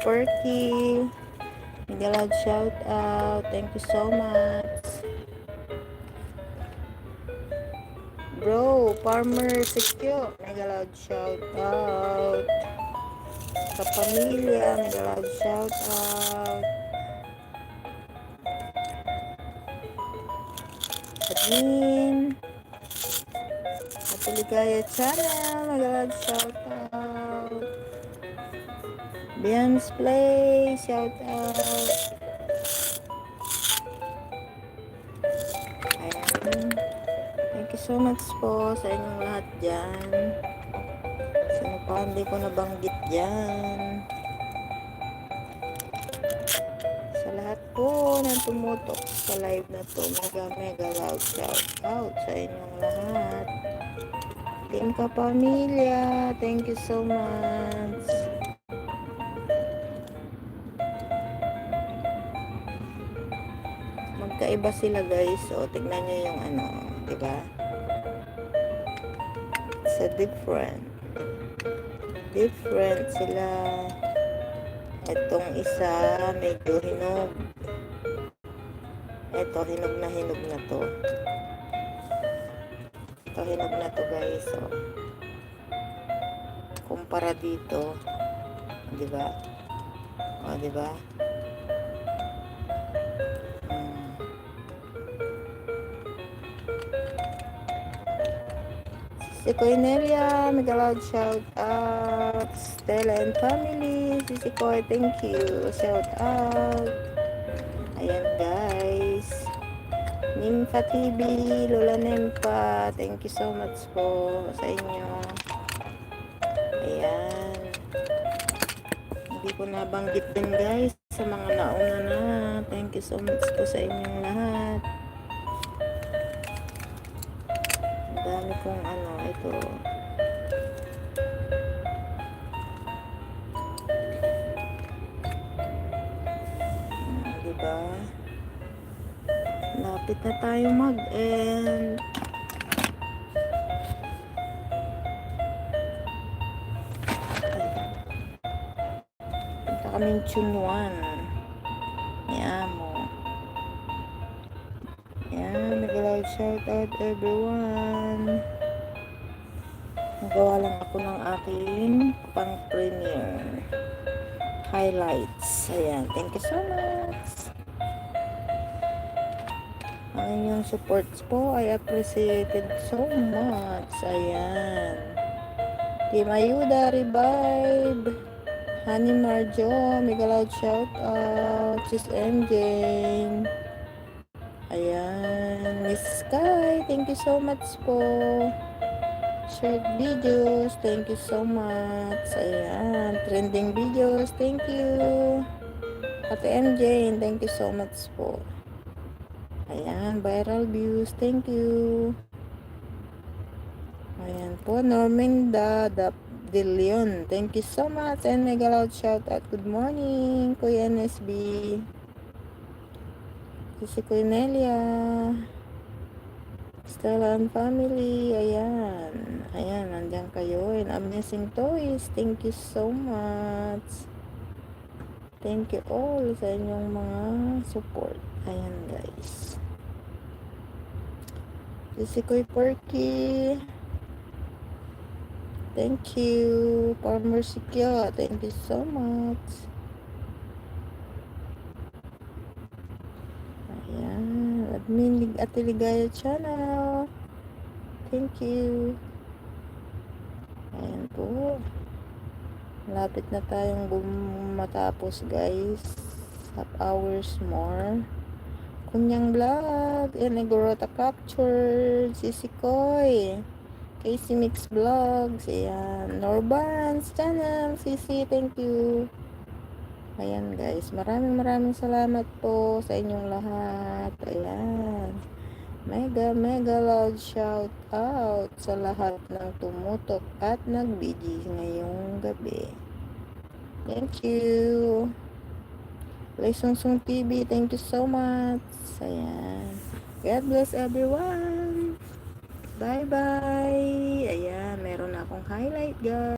Perky. Mega loud shout out. Thank you so much. Bro, Farmer Secure. Mega loud shout out. Kapamilya. Mega loud shout out. Admin. Atuligaya channel. Mega loud shout out. Bian's Play. Shout out. Ayan. Thank you so much po sa inyong lahat dyan. Sino pa hindi ko nabanggit dyan. Sa lahat po na tumutok sa live na to, mega loud shout out sa inyong lahat. Team Kapamilya, thank you so much. Magkaiba sila guys, so tignan nyo yung ano, diba? Sa different sila. Itong isa medyo hinog. Ito hinog na to. Ito hinog na to guys. So, kumpara dito, di ba? O, di ba? Si Cornelia, mega loud shout out. Stella and family. Si Koy, thank you. Shout out. Ayan guys. Nympha TV, Lola Nympha, thank you so much po sa inyo. Ayan. Hindi ko nabanggit din guys sa mga nauna na. Thank you so much po sa inyong lahat. Dami kong ano, ito. Diba? Lapit na tayo mag-end. Punta kaming Chunwan. Yan mo. Yan, nag-loud shout out everyone. Nagawa lang ako ng aking pang-premiere highlights. Ayan, thank you so much. Ang inyong supports po ay appreciated so much. Ayan. Team Ayuda, Revive, Honey Marjo, mega loud shout out. Sis MJ. Ayan. Miss Sky, thank you so much po. Short videos, thank you so much. Ayan. Trending videos, thank you. Ate MJ, thank you so much po. Ayan, viral views. Thank you. Ayan po, Norminda De Leon. Thank you so much. And mega loud shout out. Good morning, Kuya NSB. Si Cornelia. Stella and family. Ayan. Ayan, nandiyan kayo. And Amazing Toys. Thank you so much. Thank you all sa inyong mga support. Ayan guys. Si Koy Perky. Thank you. Farmer Secure. Thank you so much. Ayan. Admin Ate Ligaya channel. Thank you. Ayan po. Malapit na tayong matapos guys. Half hours more. Kunyang vlog. Negorota captured. Sisikoy. Casey Mix Vlogs. Ayan. Norbans channel. Sisi, thank you. Ayan guys. Maraming salamat po sa inyong lahat. Ayan. Mega loud shout out sa lahat ng tumutok at nagbidi ngayong gabi. Thank you. Laysungsung TV, thank you so much. Ayan. God bless everyone. Bye-bye. Ayan, meron akong highlight guys.